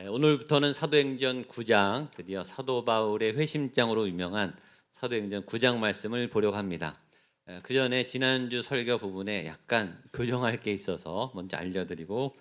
오늘부터는 사도행전 9장, 드디어 사도 바울의 회심장으로 유명한 사도행전 9장 말씀을 보려고 합니다. 그 전에 지난주 설교 부분에 약간 교정할 게 있어서 먼저 알려드리고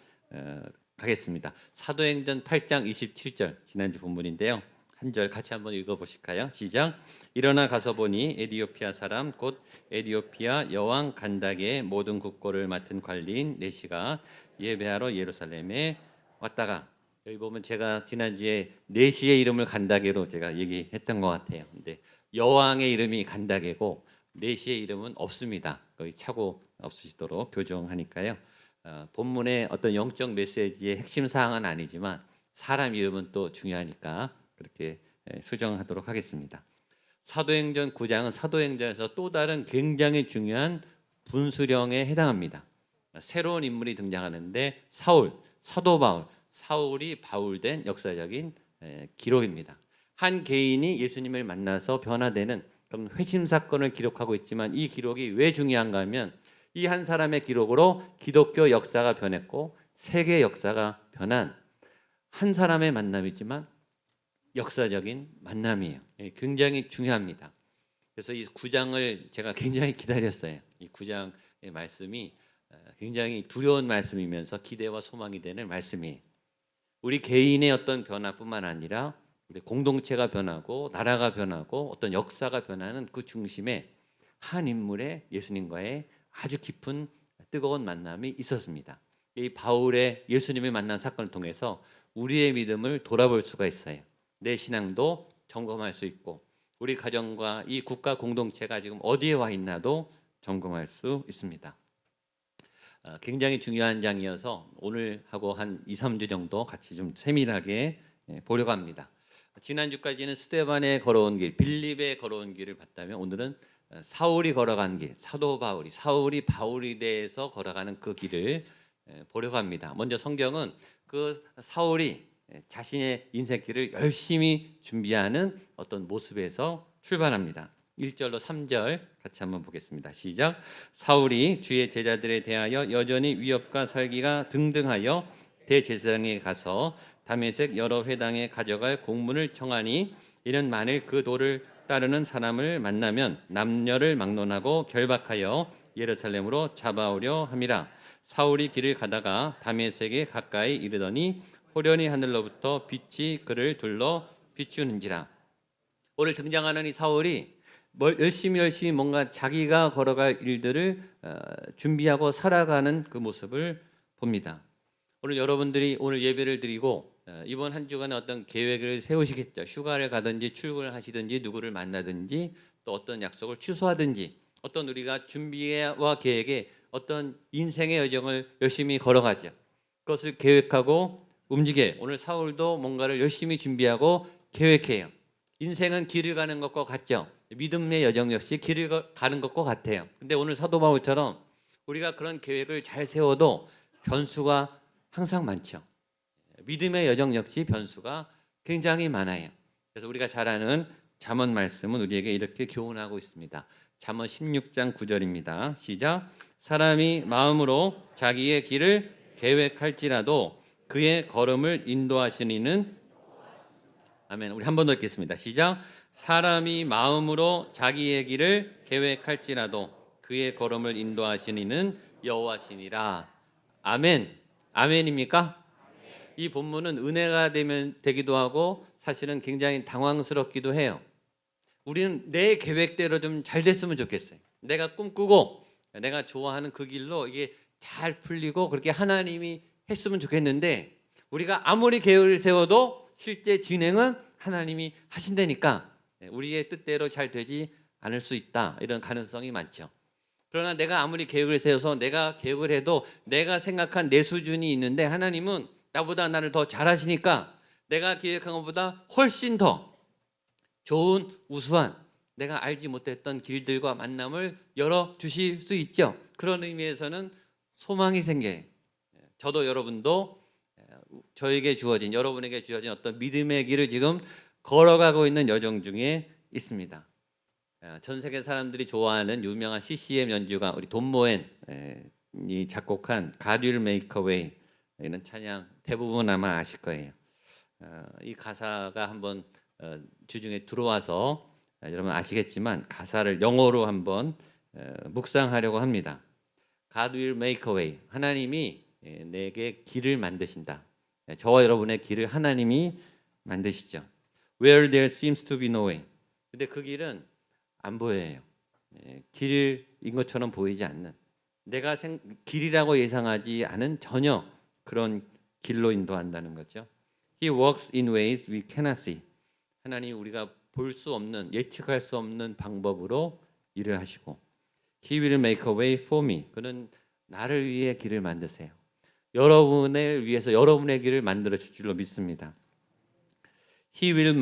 가겠습니다. 사도행전 8장 27절 지난주 본문인데요. 한 절 같이 한번 읽어보실까요? 시작. 일어나 가서 보니 에디오피아 사람 곧 에디오피아 여왕 간다게의 모든 국고를 맡은 관리인 네시가 예배하러 예루살렘에 왔다가, 여기 보면 제가 지난주에 네시의 이름을 간다게로 제가 얘기했던 것 같아요. 근데 여왕의 이름이 간다게고 네시의 이름은 없습니다. 거의 착오 없으시도록 교정하니까요. 본문의 어떤 영적 메시지의 핵심 사항은 아니지만 사람 이름은 또 중요하니까 그렇게 수정하도록 하겠습니다. 사도행전 9장은 사도행전에서 또 다른 굉장히 중요한 분수령에 해당합니다. 새로운 인물이 등장하는데 사도 바울, 사울이 바울된 역사적인 기록입니다. 한 개인이 예수님을 만나서 변화되는 그런 회심 사건을 기록하고 있지만 이 기록이 왜 중요한가 하면 이 한 사람의 기록으로 기독교 역사가 변했고 세계 역사가 변한 한 사람의 만남이지만 역사적인 만남이에요. 굉장히 중요합니다. 그래서 이 9장을 제가 굉장히 기다렸어요. 이 9장의 말씀이 굉장히 두려운 말씀이면서 기대와 소망이 되는 말씀이에요. 우리 개인의 어떤 변화뿐만 아니라 우리 공동체가 변하고 나라가 변하고 어떤 역사가 변하는 그 중심에 한 인물의 예수님과의 아주 깊은 뜨거운 만남이 있었습니다. 이 바울의 예수님을 만난 사건을 통해서 우리의 믿음을 돌아볼 수가 있어요. 내 신앙도 점검할 수 있고 우리 가정과 이 국가 공동체가 지금 어디에 와 있나도 점검할 수 있습니다. 굉장히 중요한 장이어서 오늘 하고 한 2, 3주 정도 같이 좀 세밀하게 보려고 합니다. 지난주까지는 스데반에 걸어온 길, 빌립에 걸어온 길을 봤다면 오늘은 사울이 걸어간 길, 사도 바울이 사울이 바울에 대해서 걸어가는 그 길을 보려고 합니다. 먼저 성경은 그 사울이 자신의 인생길을 열심히 준비하는 어떤 모습에서 출발합니다. 1절로 3절 같이 한번 보겠습니다. 시작. 사울이 주의 제자들에 대하여 여전히 위협과 살기가 등등하여 대제사장에 가서 다메섹 여러 회당에 가져갈 공문을 청하니 이는 만일 그 도를 따르는 사람을 만나면 남녀를 막론하고 결박하여 예루살렘으로 잡아오려 함이라. 사울이 길을 가다가 다메섹에 가까이 이르더니 호련히 하늘로부터 빛이 그를 둘러 비추는지라. 오늘 등장하는 이 사울이 열심히 뭔가 자기가 걸어갈 일들을 준비하고 살아가는 그 모습을 봅니다. 오늘 여러분들이 오늘 예배를 드리고 이번 한 주간에 어떤 계획을 세우시겠죠. 휴가를 가든지 출근을 하시든지 누구를 만나든지 또 어떤 약속을 취소하든지 어떤 우리가 준비와 계획에 어떤 인생의 여정을 열심히 걸어가죠. 그것을 계획하고 움직여요. 오늘 사울도 뭔가를 열심히 준비하고 계획해요. 인생은 길을 가는 것과 같죠. 믿음의 여정 역시 길을 가는 것과 같아요. 근데 오늘 사도 바울처럼 우리가 그런 계획을 잘 세워도 변수가 항상 많죠. 믿음의 여정 역시 변수가 굉장히 많아요. 그래서 우리가 잘 아는 잠언 말씀은 우리에게 이렇게 교훈하고 있습니다. 잠언 16장 9절입니다. 시작. 사람이 마음으로 자기의 길을 계획할지라도 그의 걸음을 인도하시는 이는 아멘. 우리 한 번 더 읽겠습니다. 시작. 사람이 마음으로 자기의 길을 계획할지라도 그의 걸음을 인도하시는 이는 여호와시니라. 아멘. 아멘입니까? 이 본문은 은혜가 되기도 하고 사실은 굉장히 당황스럽기도 해요. 우리는 내 계획대로 좀 잘 됐으면 좋겠어요. 내가 꿈꾸고 내가 좋아하는 그 길로 이게 잘 풀리고 그렇게 하나님이 했으면 좋겠는데 우리가 아무리 계획을 세워도 실제 진행은 하나님이 하신다니까 우리의 뜻대로 잘 되지 않을 수 있다. 이런 가능성이 많죠. 그러나 내가 아무리 계획을 세워서 내가 계획을 해도 내가 생각한 내 수준이 있는데 하나님은 나보다 나를 더 잘하시니까 내가 계획한 것보다 훨씬 더 좋은 우수한 내가 알지 못했던 길들과 만남을 열어주실 수 있죠. 그런 의미에서는 소망이 생겨요. 저도 여러분도 저에게 주어진 여러분에게 주어진 어떤 믿음의 길을 지금 걸어가고 있는 여정 중에 있습니다. 전 세계 사람들이 좋아하는 유명한 CCM 연주가 우리 돈 모엔이 작곡한 God Will Make a Way 이런 찬양 대부분 아마 아실 거예요. 이 가사가 한번 주중에 들어와서 여러분 아시겠지만 가사를 영어로 한번 묵상하려고 합니다. God will make a way. 하나님이 내게 길을 만드신다. 저와 여러분의 길을 하나님이 만드시죠. Where there seems to be no way. 근데 그 길은 안 보여요. 길인 것처럼 보이지 않는, 내가 길이라고 예상하지 않은 전혀 그런 길로 인도한다는 거죠. He works in ways we cannot see. 하나님 우리가 볼 수 없는, 예측할 수 없는 방법으로 일을 하시고, He will make a way for me. 그는 나를 위해 길을 만드세요. 여러분을 위해서 여러분의 길을 만들어 줄 줄로 믿습니다. He will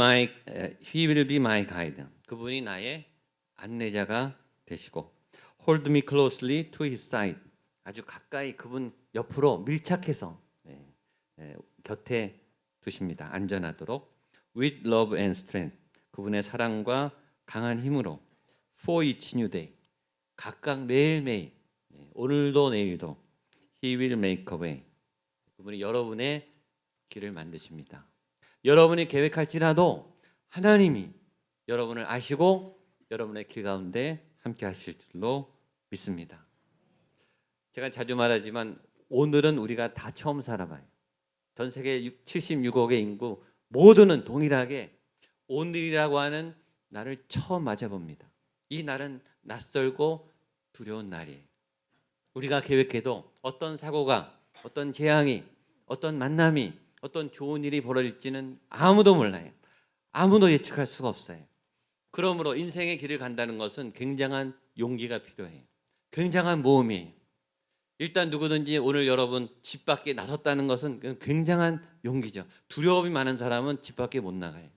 be my guide. 그분이 나의 안내자가 되시고, Hold me closely to his side. 아주 가까이 그분 옆으로 밀착해서 곁에 두십니다. 안전하도록. With love and strength. 그분의 사랑과 강한 힘으로. For each new day. 각각 매일매일, 오늘도 내일도 He will make a way. 그분이 여러분의 길을 만드십니다. 여러분이 계획할지라도 하나님이 여러분을 아시고 여러분의 길 가운데 함께 하실 줄로 믿습니다. 제가 자주 말하지만 오늘은 우리가 다 처음 살아봐요. 전 세계 76억의 인구 모두는 동일하게 오늘이라고 하는 날을 처음 맞아봅니다. 이 날은 낯설고 두려운 날이에요. 우리가 계획해도 어떤 사고가, 어떤 재앙이, 어떤 만남이, 어떤 좋은 일이 벌어질지는 아무도 몰라요. 아무도 예측할 수가 없어요. 그러므로 인생의 길을 간다는 것은 굉장한 용기가 필요해요. 굉장한 모험이에요. 일단 누구든지 오늘 여러분 집 밖에 나섰다는 것은 굉장한 용기죠. 두려움이 많은 사람은 집 밖에 못 나가요.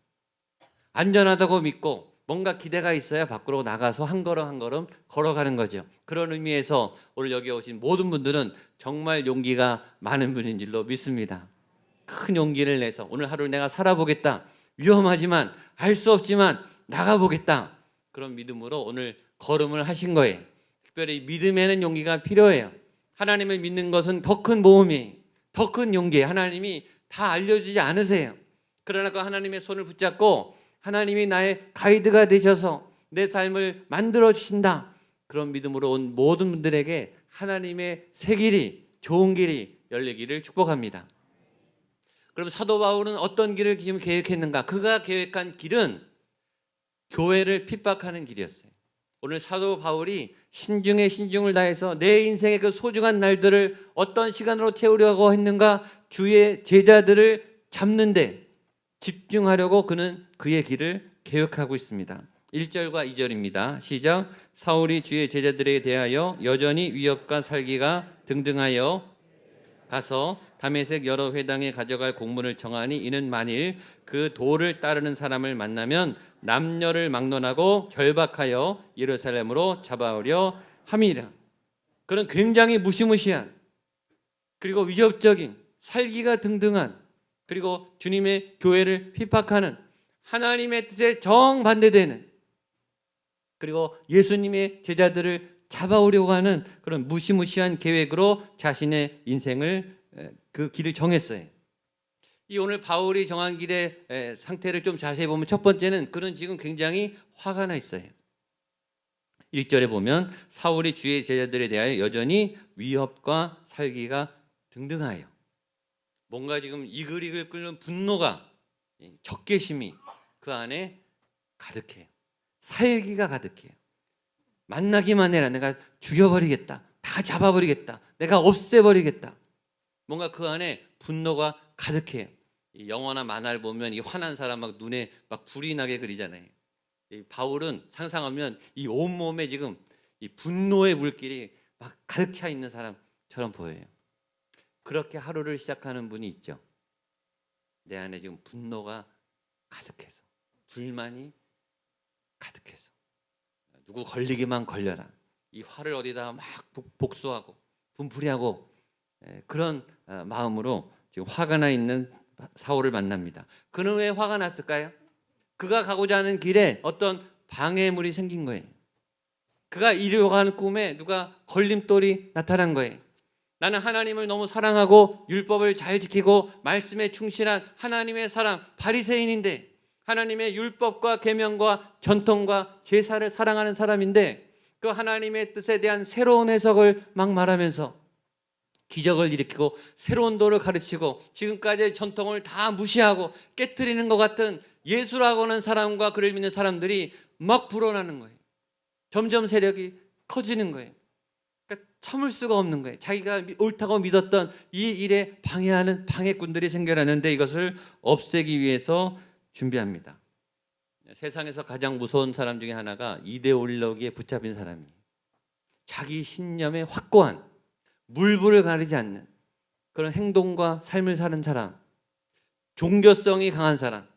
안전하다고 믿고 뭔가 기대가 있어야 밖으로 나가서 한 걸음 한 걸음 걸어가는 거죠. 그런 의미에서 오늘 여기 오신 모든 분들은 정말 용기가 많은 분인 줄로 믿습니다. 큰 용기를 내서 오늘 하루 내가 살아보겠다. 위험하지만 알 수 없지만 나가보겠다. 그런 믿음으로 오늘 걸음을 하신 거예요. 특별히 믿음에는 용기가 필요해요. 하나님을 믿는 것은 더 큰 모험이에요. 더 큰 용기예요. 하나님이 다 알려주지 않으세요. 그러나 그 하나님의 손을 붙잡고 하나님이 나의 가이드가 되셔서 내 삶을 만들어 주신다. 그런 믿음으로 온 모든 분들에게 하나님의 새 길이, 좋은 길이 열리기를 축복합니다. 그럼 사도 바울은 어떤 길을 지금 계획했는가? 그가 계획한 길은 교회를 핍박하는 길이었어요. 오늘 사도 바울이 신중에 신중을 다해서 내 인생의 그 소중한 날들을 어떤 시간으로 채우려고 했는가? 주의 제자들을 잡는데 집중하려고 그는 그의 길을 계획하고 있습니다. 1절과 2절입니다. 시작. 사울이 주의 제자들에 대하여 여전히 위협과 살기가 등등하여 가서 다메섹 여러 회당에 가져갈 공문을 청하니 이는 만일 그 도를 따르는 사람을 만나면 남녀를 막론하고 결박하여 예루살렘으로 잡아오려 함이라. 그런 굉장히 무시무시한, 그리고 위협적인, 살기가 등등한, 그리고 주님의 교회를 핍박하는, 하나님의 뜻에 정반대되는, 그리고 예수님의 제자들을 잡아오려고 하는 그런 무시무시한 계획으로 자신의 인생을, 그 길을 정했어요. 이 오늘 바울이 정한 길의 상태를 좀 자세히 보면 첫 번째는 그는 지금 굉장히 화가 나 있어요. 1절에 보면 사울이 주의 제자들에 대하여 여전히 위협과 살기가 등등하여, 뭔가 지금 이글이글 끓는 분노가, 적개심이 그 안에 가득해요. 살기가 가득해요. 만나기만 해라. 내가 죽여버리겠다. 다 잡아버리겠다. 내가 없애버리겠다. 뭔가 그 안에 분노가 가득해요. 이 영화나 만화를 보면 이 화난 사람 막 눈에 막 불이 나게 그리잖아요. 이 바울은 상상하면 이 온몸에 지금 이 분노의 물길이 막 가득 차 있는 사람처럼 보여요. 그렇게 하루를 시작하는 분이 있죠. 내 안에 지금 분노가 가득해서, 불만이 가득해서, 누구 걸리기만 걸려라. 이 화를 어디다 막 복수하고 분풀이하고 그런 마음으로 지금 화가 나 있는 사울을 만납니다. 그는 왜 화가 났을까요? 그가 가고자 하는 길에 어떤 방해물이 생긴 거예요. 그가 이루어가는 꿈에 누가 걸림돌이 나타난 거예요. 나는 하나님을 너무 사랑하고 율법을 잘 지키고 말씀에 충실한 하나님의 사람 바리새인인데, 하나님의 율법과 계명과 전통과 제사를 사랑하는 사람인데, 그 하나님의 뜻에 대한 새로운 해석을 막 말하면서 기적을 일으키고 새로운 도를 가르치고 지금까지의 전통을 다 무시하고 깨트리는 것 같은 예수라고 하는 사람과 그를 믿는 사람들이 막 불어나는 거예요. 점점 세력이 커지는 거예요. 그러니까 참을 수가 없는 거예요. 자기가 옳다고 믿었던 이 일에 방해하는 방해꾼들이 생겨나는데, 이것을 없애기 위해서 준비합니다. 세상에서 가장 무서운 사람 중에 하나가 이데올로기에 붙잡힌 사람이에요. 자기 신념에 확고한, 물불을 가리지 않는 그런 행동과 삶을 사는 사람, 종교성이 강한 사람.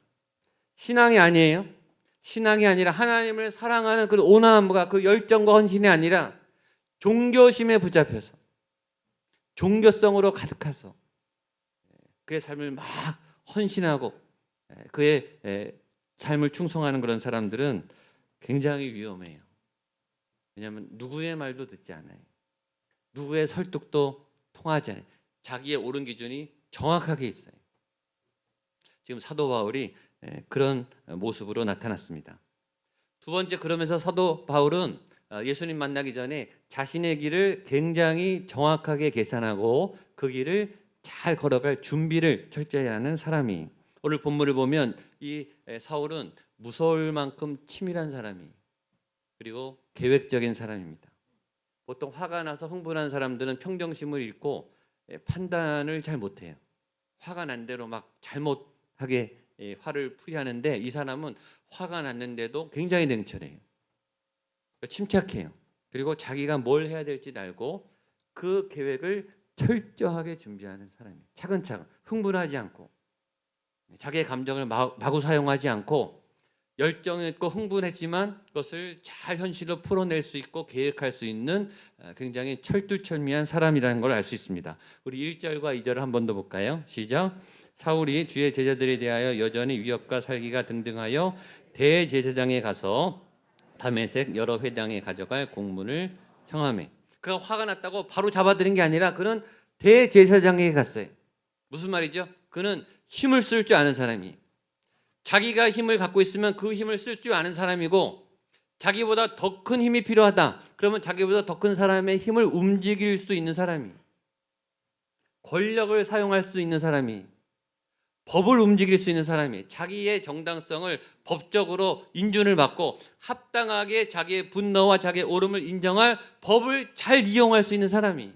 신앙이 아니에요. 신앙이 아니라 하나님을 사랑하는 그 온화함과 그 열정과 헌신이 아니라 종교심에 붙잡혀서 종교성으로 가득해서 그의 삶을 막 헌신하고 그의 삶을 충성하는 그런 사람들은 굉장히 위험해요. 왜냐하면 누구의 말도 듣지 않아요. 누구의 설득도 통하지 않아요. 자기의 옳은 기준이 정확하게 있어요. 지금 사도 바울이 그런 모습으로 나타났습니다. 두 번째, 그러면서 사도 바울은 예수님 만나기 전에 자신의 길을 굉장히 정확하게 계산하고 그 길을 잘 걸어갈 준비를 철저히 하는 사람이, 오늘 본문을 보면 이 사울은 무서울 만큼 치밀한 사람이, 그리고 계획적인 사람입니다. 보통 화가 나서 흥분한 사람들은 평정심을 잃고 판단을 잘 못해요. 화가 난 대로 막 잘못하게 화를 풀이하는데, 이 사람은 화가 났는데도 굉장히 냉철해요. 침착해요. 그리고 자기가 뭘 해야 될지 알고 그 계획을 철저하게 준비하는 사람이에요. 차근차근 흥분하지 않고 자기의 감정을 마구 사용하지 않고 열정있고 흥분했지만 그것을 잘 현실로 풀어낼 수 있고 계획할 수 있는 굉장히 철두철미한 사람이라는 걸 알 수 있습니다. 우리 1절과 2절을 한 번 더 볼까요? 시작. 사울이 주의 제자들에 대하여 여전히 위협과 살기가 등등하여 대제사장에 가서 다메섹 여러 회당에 가져갈 공문을 청하매. 그가 화가 났다고 바로 잡아들인 게 아니라 그는 대제사장에게 갔어요. 무슨 말이죠? 그는 힘을 쓸 줄 아는 사람이에요. 자기가 힘을 갖고 있으면 그 힘을 쓸 줄 아는 사람이고, 자기보다 더 큰 힘이 필요하다 그러면 자기보다 더 큰 사람의 힘을 움직일 수 있는 사람이, 권력을 사용할 수 있는 사람이, 법을 움직일 수 있는 사람이, 자기의 정당성을 법적으로 인준을 받고 합당하게 자기의 분노와 자기의 옳음을 인정할 법을 잘 이용할 수 있는 사람이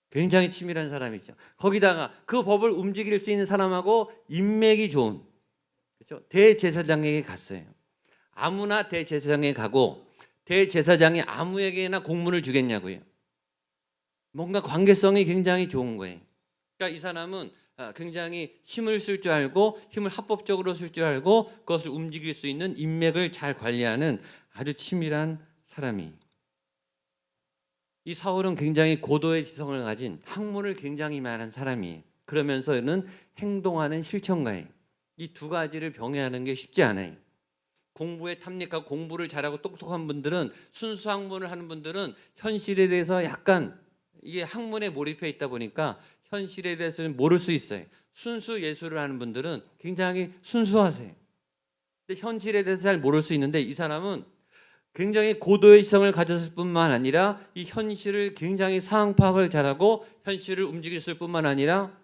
굉장히 치밀한 사람이죠. 거기다가 그 법을 움직일 수 있는 사람하고 인맥이 좋은, 그렇죠? 대제사장에게 갔어요. 아무나 대제사장에 가고 대제사장이 아무에게나 공문을 주겠냐고요. 뭔가 관계성이 굉장히 좋은 거예요. 그러니까 이 사람은 굉장히 힘을 쓸 줄 알고 힘을 합법적으로 쓸 줄 알고 그것을 움직일 수 있는 인맥을 잘 관리하는 아주 치밀한 사람이. 이 사울은 굉장히 고도의 지성을 가진 학문을 굉장히 많은 사람이, 그러면서는 행동하는 실천가예요. 이 두 가지를 병행하는 게 쉽지 않아요. 공부에 탐닉하고 공부를 잘하고 똑똑한 분들은, 순수 학문을 하는 분들은 현실에 대해서 약간 이게 학문에 몰입해 있다 보니까 현실에 대해서는 모를 수 있어요. 순수 예술을 하는 분들은 굉장히 순수하세요. 근데 현실에 대해서 잘 모를 수 있는데, 이 사람은 굉장히 고도의 지성을 가졌을 뿐만 아니라 이 현실을 굉장히 상황 파악을 잘하고 현실을 움직였을 뿐만 아니라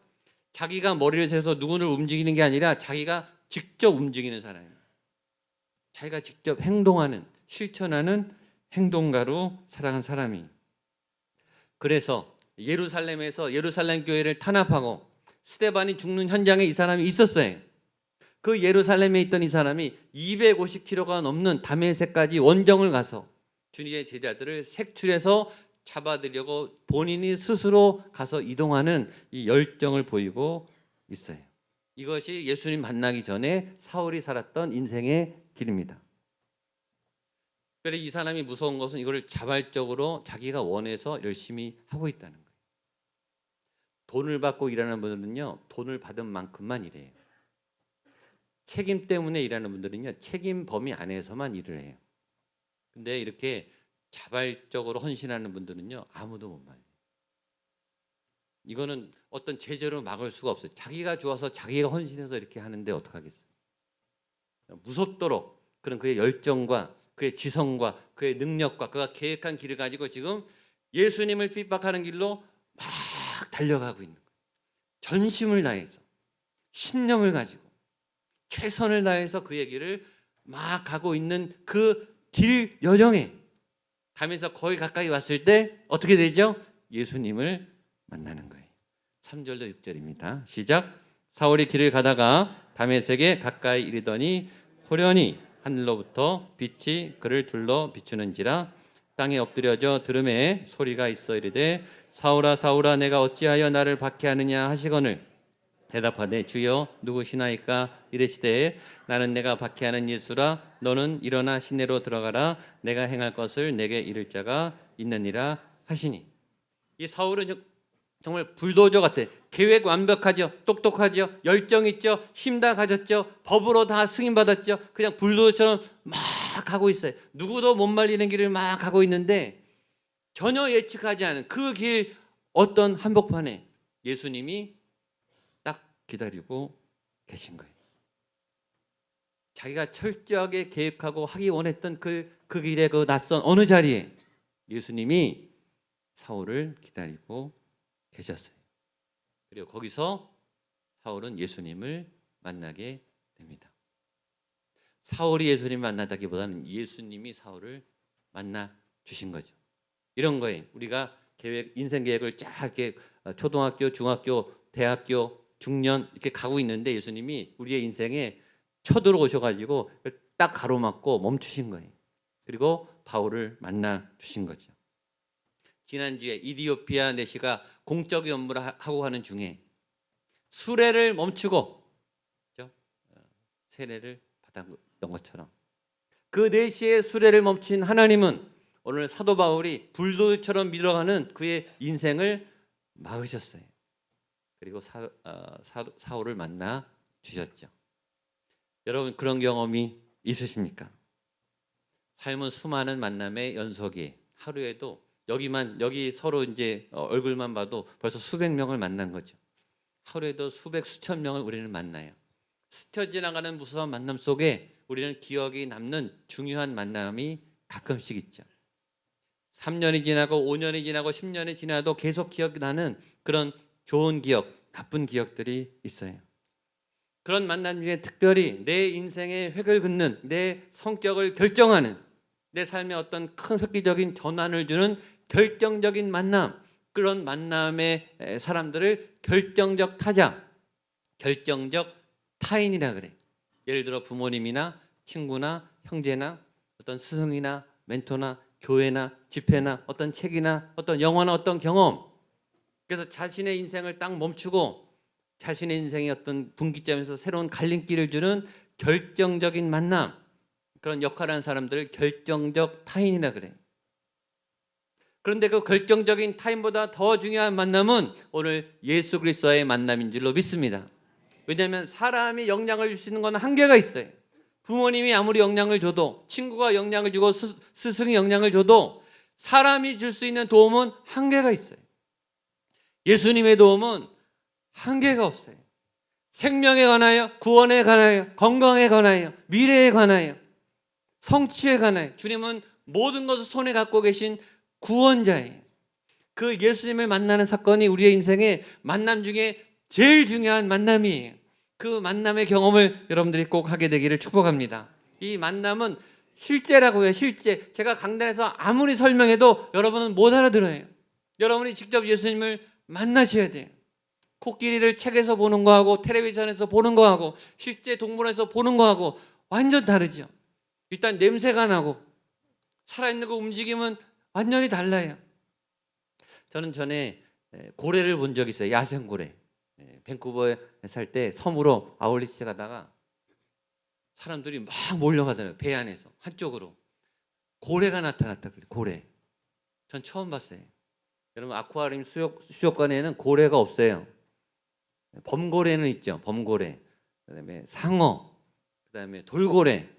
자기가 머리를 세워서 누구를 움직이는 게 아니라 자기가 직접 움직이는 사람이에요. 자기가 직접 행동하는, 실천하는 행동가로 살아간 사람이. 그래서 예루살렘에서 예루살렘 교회를 탄압하고 스데반이 죽는 현장에 이 사람이 있었어요. 그 예루살렘에 있던 이 사람이 250km가 넘는 다메섹까지 원정을 가서 주님의 제자들을 색출해서 잡아들려고 본인이 스스로 가서 이동하는 이 열정을 보이고 있어요. 이것이 예수님 만나기 전에 사울이 살았던 인생의 길입니다. 그래서 이 사람이 무서운 것은 이걸 자발적으로 자기가 원해서 열심히 하고 있다는 거예요. 돈을 받고 일하는 분들은요, 돈을 받은 만큼만 일해요. 책임 때문에 일하는 분들은요, 책임 범위 안에서만 일을 해요. 근데 이렇게 자발적으로 헌신하는 분들은요, 아무도 못 말려요. 이거는 어떤 제재로 막을 수가 없어요. 자기가 좋아서 자기가 헌신해서 이렇게 하는데 어떡하겠어요. 무섭도록 그런 그의 열정과 그의 지성과 그의 능력과 그가 계획한 길을 가지고 지금 예수님을 핍박하는 길로 막 달려가고 있는 거예요. 전심을 다해서 신념을 가지고 최선을 다해서 그의 길을 막 가고 있는 그 길 여정에 가면서 거의 가까이 왔을 때 어떻게 되죠? 예수님을 만나는 거예요. 3절로 6절입니다. 시작. 사울이 길을 가다가 다메섹에 가까이 이르더니 호련히 하늘로부터 빛이 그를 둘러 비추는지라 땅에 엎드려져 들음에 소리가 있어 이르되 사울아 사울아 내가 어찌하여 나를 박해하느냐 하시거늘 대답하되 주여 누구시나이까 이르시되 나는 내가 박해하는 예수라 너는 일어나 시내로 들어가라 내가 행할 것을 내게 이를 자가 있느니라 하시니. 이 사울은 정말 불도저 같아. 계획 완벽하죠. 똑똑하죠. 열정 있죠. 힘 다 가졌죠. 법으로 다 승인받았죠. 그냥 불도저처럼 막 가고 있어요. 누구도 못 말리는 길을 막 가고 있는데 전혀 예측하지 않은 그 길 어떤 한복판에 예수님이 딱 기다리고 계신 거예요. 자기가 철저하게 계획하고 하기 원했던 그 길의 그 낯선 어느 자리에 예수님이 사울을 기다리고 계셨어요. 그리고 거기서 사울은 예수님을 만나게 됩니다. 사울이 예수님을 만나다기보다는 예수님이 사울을 만나 주신 거죠. 이런 거예요. 우리가 인생 계획을 쫙 이렇게 초등학교, 중학교, 대학교, 중년 이렇게 가고 있는데 예수님이 우리의 인생에 쳐들어오셔가지고 딱 가로막고 멈추신 거예요. 그리고 바울을 만나 주신 거죠. 지난주에 이디오피아 내시가 공적인 업무를 하고 하는 중에 수레를 멈추고 세례를 받았던 것처럼 그 내시의 수레를 멈춘 하나님은 오늘 사도 바울이 불도처럼 밀어가는 그의 인생을 막으셨어요. 그리고 사울을 만나 주셨죠. 여러분 그런 경험이 있으십니까? 삶은 수많은 만남의 연속이 하루에도 여기 서로 이제 얼굴만 봐도 벌써 수백 명을 만난 거죠. 하루에도 수백 수천 명을 우리는 만나요. 스쳐 지나가는 무수한 만남 속에 우리는 기억이 남는 중요한 만남이 가끔씩 있죠. 3년이 지나고 5년이 지나고 10년이 지나도 계속 기억나는 그런 좋은 기억, 나쁜 기억들이 있어요. 그런 만남 중에 특별히 내 인생의 획을 긋는 내 성격을 결정하는 내 삶에 어떤 큰 획기적인 전환을 주는 결정적인 만남, 그런 만남의 사람들을 결정적 타자, 결정적 타인이라 그래. 예를 들어 부모님이나 친구나 형제나 어떤 스승이나 멘토나 교회나 집회나 어떤 책이나 어떤 영화나 어떤 경험. 그래서 자신의 인생을 딱 멈추고 자신의 인생의 어떤 분기점에서 새로운 갈림길을 주는 결정적인 만남, 그런 역할을 하는 사람들을 결정적 타인이라 그래. 그런데 그 결정적인 타인보다 더 중요한 만남은 오늘 예수 그리스도와의 만남인 줄로 믿습니다. 왜냐하면 사람이 영향을 줄 수 있는 건 한계가 있어요. 부모님이 아무리 영향을 줘도, 친구가 영향을 주고 스승이 영향을 줘도 사람이 줄 수 있는 도움은 한계가 있어요. 예수님의 도움은 한계가 없어요. 생명에 관하여, 구원에 관하여, 건강에 관하여, 미래에 관하여, 성취에 관하여 주님은 모든 것을 손에 갖고 계신 구원자예요. 그 예수님을 만나는 사건이 우리의 인생의 만남 중에 제일 중요한 만남이에요. 그 만남의 경험을 여러분들이 꼭 하게 되기를 축복합니다. 이 만남은 실제라고 해요. 실제. 제가 강단에서 아무리 설명해도 여러분은 못 알아들어요. 여러분이 직접 예수님을 만나셔야 돼요. 코끼리를 책에서 보는 거하고 텔레비전에서 보는 거하고 실제 동물원에서 보는 거하고 완전 다르죠. 일단 냄새가 나고 살아있는 거 움직임은 완전히 달라요. 저는 전에 고래를 본 적이 있어요. 야생고래. 밴쿠버에 살 때 섬으로 아울리스 가다가 사람들이 막 몰려가잖아요. 배 안에서 한쪽으로 고래가 나타났다. 고래. 전 처음 봤어요. 여러분 아쿠아리움 수족관에는 고래가 없어요. 범고래는 있죠. 범고래. 그다음에 상어. 그다음에 돌고래.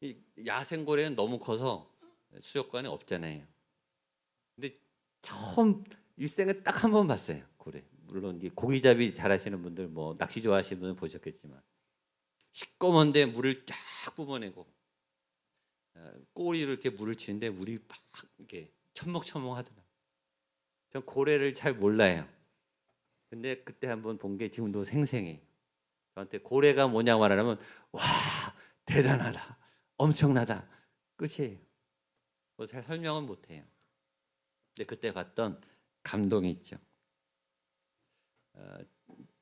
이 야생고래는 너무 커서 수족관에 없잖아요. 근데 처음 일생에 딱 한 번 봤어요. 고래. 물론 이제 고기잡이 잘하시는 분들, 뭐 낚시 좋아하시는 분은 보셨겠지만 시꺼먼데 물을 쫙 뿜어내고 꼬리를 이렇게 물을 치는데 물이 막 이렇게 첨벙첨벙하더라. 전 고래를 잘 몰라요. 근데 그때 한번 본 게 지금도 생생해. 저한테 고래가 뭐냐고 말하면 와 대단하다, 엄청나다, 끝이에요. 뭐 잘 설명은 못해요. 근데 그때 봤던 감동이 있죠.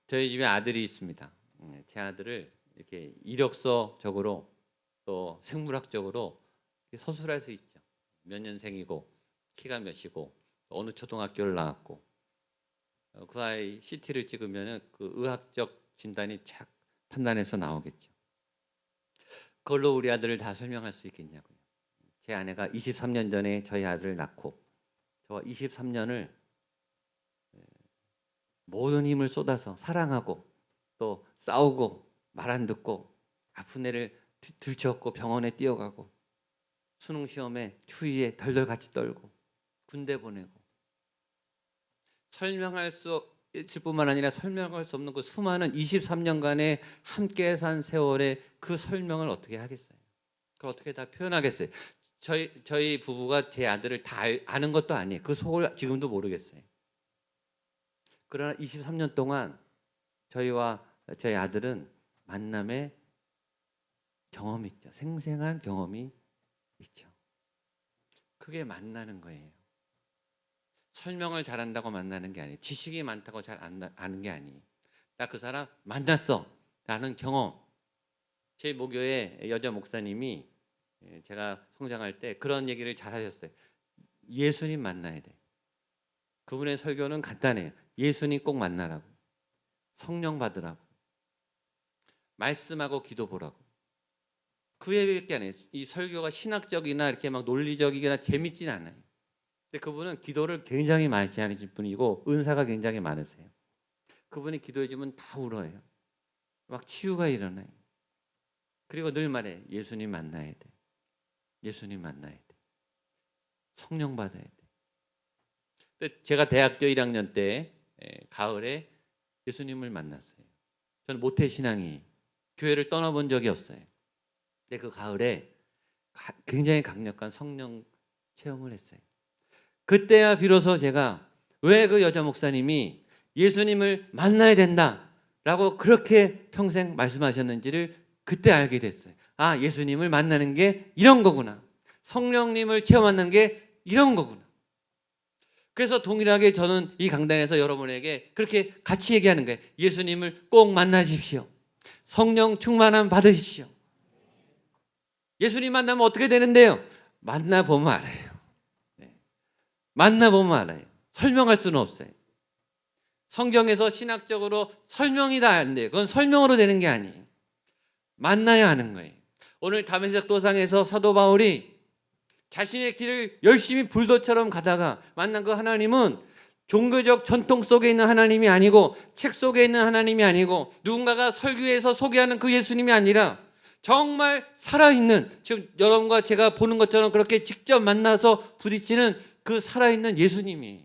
저희 집에 아들이 있습니다. 제 아들을 이렇게 이력서적으로 또 생물학적으로 서술할 수 있죠. 몇 년생이고 키가 몇이고 어느 초등학교를 나왔고 그 아이 CT를 찍으면 그 의학적 진단이 착 판단해서 나오겠죠. 그걸로 우리 아들을 다 설명할 수 있겠냐고요. 제 아내가 23년 전에 저희 아들을 낳고 저와 23년을 모든 힘을 쏟아서 사랑하고 또 싸우고 말 안 듣고 아픈 애를 들쳤고 병원에 뛰어가고 수능 시험에 추위에 덜덜 같이 떨고 군대 보내고 설명할 수 있을 뿐만 아니라 설명할 수 없는 그 수많은 23년간의 함께 산 세월의 그 설명을 어떻게 하겠어요? 그걸 어떻게 다 표현하겠어요? 저희 부부가 제 아들을 다 아는 것도 아니에요. 그 속을 지금도 모르겠어요. 그러나 23년 동안 저희와 저희 아들은 만남의 경험이 있죠. 생생한 경험이 있죠. 그게 만나는 거예요. 설명을 잘한다고 만나는 게 아니에요. 지식이 많다고 잘 아는 게 아니에요. 나 그 사람 만났어 라는 경험. 제 모교의 여자 목사님이 제가 성장할 때 그런 얘기를 잘 하셨어요. 예수님 만나야 돼. 그분의 설교는 간단해요. 예수님 꼭 만나라고. 성령 받으라고. 말씀하고 기도 보라고. 그 얘기밖에 안 해요. 이 설교가 신학적이나 이렇게 막 논리적이거나 재밌진 않아요. 근데 그분은 기도를 굉장히 많이 하신 분이고 은사가 굉장히 많으세요. 그분이 기도해 주면 다 울어요. 막 치유가 일어나요. 그리고 늘 말해. 예수님 만나야 돼. 예수님 만나야 돼. 성령 받아야 돼. 근데 제가 대학교 1학년 때 가을에 예수님을 만났어요. 저는 모태신앙이 교회를 떠나본 적이 없어요. 근데 그 가을에 굉장히 강력한 성령 체험을 했어요. 그때야 비로소 제가 왜 그 여자 목사님이 예수님을 만나야 된다라고 그렇게 평생 말씀하셨는지를 그때 알게 됐어요. 아, 예수님을 만나는 게 이런 거구나. 성령님을 체험하는 게 이런 거구나. 그래서 동일하게 저는 이 강단에서 여러분에게 그렇게 같이 얘기하는 거예요. 예수님을 꼭 만나십시오. 성령 충만함 받으십시오. 예수님 만나면 어떻게 되는데요? 만나보면 알아요. 만나보면 알아요. 설명할 수는 없어요. 성경에서 신학적으로 설명이 다 안 돼요. 그건 설명으로 되는 게 아니에요. 만나야 하는 거예요. 오늘 다메섹 도상에서 사도 바울이 자신의 길을 열심히 불도처럼 가다가 만난 그 하나님은 종교적 전통 속에 있는 하나님이 아니고 책 속에 있는 하나님이 아니고 누군가가 설교해서 소개하는 그 예수님이 아니라 정말 살아있는, 지금 여러분과 제가 보는 것처럼 그렇게 직접 만나서 부딪히는 그 살아있는 예수님이에요.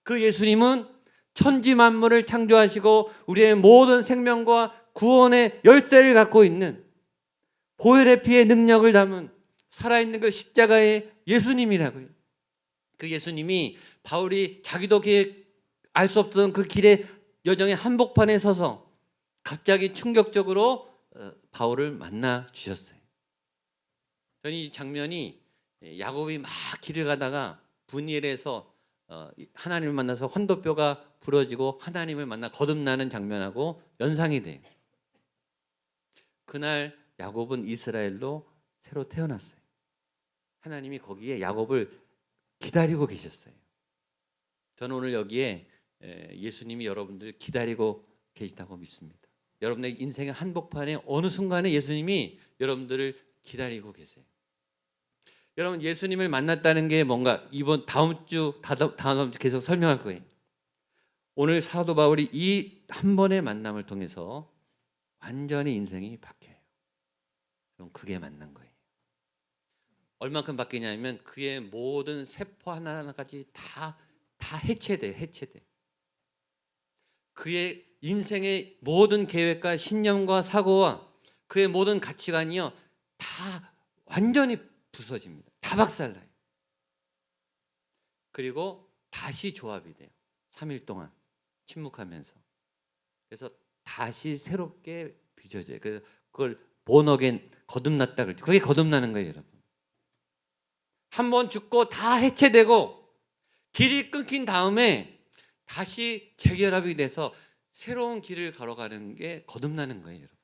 그 예수님은 천지 만물을 창조하시고 우리의 모든 생명과 구원의 열쇠를 갖고 있는 보혈의 피의 능력을 담은 살아있는 그 십자가의 예수님이라고요. 그 예수님이 바울이 자기도 알 수 없던 그 길의 여정의 한복판에 서서 갑자기 충격적으로 바울을 만나 주셨어요. 저는 이 장면이 야곱이 막 길을 가다가 분이엘에서 하나님을 만나서 환도뼈가 부러지고 하나님을 만나 거듭나는 장면하고 연상이 돼요. 그날 야곱은 이스라엘로 새로 태어났어요. 하나님이 거기에 야곱을 기다리고 계셨어요. 저는 오늘 여기에 예수님이 여러분들 기다리고 계시다고 믿습니다. 여러분의 인생의 한복판에 어느 순간에 예수님이 여러분들을 기다리고 계세요. 여러분, 예수님을 만났다는 게 뭔가 다음 주 계속 설명할 거예요. 오늘 사도 바울이 이 한 번의 만남을 통해서 완전히 인생이 바뀌어요. 그럼 그게 만난 거예요. 얼만큼 바뀌냐면 그의 모든 세포 하나하나까지 다 해체돼. 그의 인생의 모든 계획과 신념과 사고와 그의 모든 가치관이요 다 완전히 부서집니다. 다 박살나요. 그리고 다시 조합이 돼요. 3일 동안 침묵하면서. 그래서 다시 새롭게 빚어져요. 그걸 본어겐 거듭났다 그러죠. 그게 거듭나는 거예요, 여러분. 한 번 죽고 다 해체되고 길이 끊긴 다음에 다시 재결합이 돼서 새로운 길을 걸어가는 게 거듭나는 거예요, 여러분.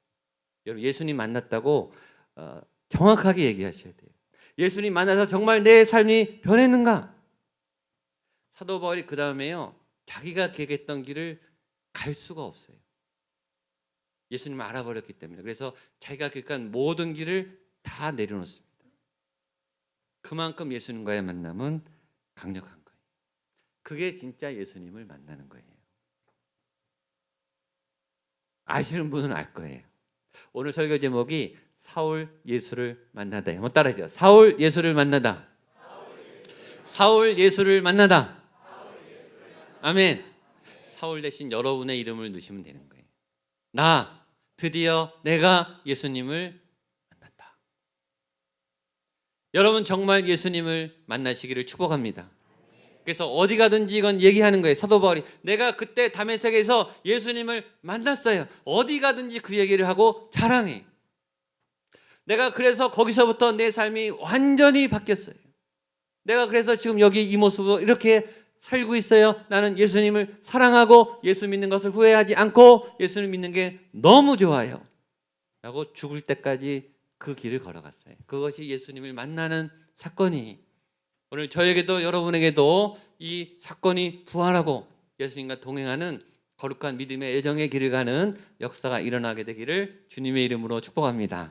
여러분 예수님 만났다고 정확하게 얘기하셔야 돼요. 예수님 만나서 정말 내 삶이 변했는가? 사도 바울이 그 다음에요 자기가 계획했던 길을 갈 수가 없어요. 예수님을 알아버렸기 때문에. 그래서 자기가 계획한 모든 길을 다 내려놓습니다. 그만큼 예수님과의 만남은 강력한 거예요. 그게 진짜 예수님을 만나는 거예요. 아시는 분은 알 거예요. 오늘 설교 제목이 사울 예수를 만나다. 한번 따라하죠. 사울 예수를 만나다. 사울 예수를 만나다. 아멘. 사울 대신 여러분의 이름을 넣으시면 되는 거예요. 나 드디어 내가 예수님을 만났다. 여러분 정말 예수님을 만나시기를 축복합니다. 그래서 어디 가든지 이건 얘기하는 거예요. 사도 바울이 내가 그때 다메섹에서 예수님을 만났어요. 어디 가든지 그 얘기를 하고 자랑해. 내가 그래서 거기서부터 내 삶이 완전히 바뀌었어요. 내가 그래서 지금 여기 이 모습으로 이렇게 살고 있어요. 나는 예수님을 사랑하고 예수 믿는 것을 후회하지 않고 예수를 믿는 게 너무 좋아요. 라고 죽을 때까지 그 길을 걸어갔어요. 그것이 예수님을 만나는 사건이 오늘 저에게도 여러분에게도 이 사건이 부활하고 예수님과 동행하는 거룩한 믿음의 애정의 길을 가는 역사가 일어나게 되기를 주님의 이름으로 축복합니다.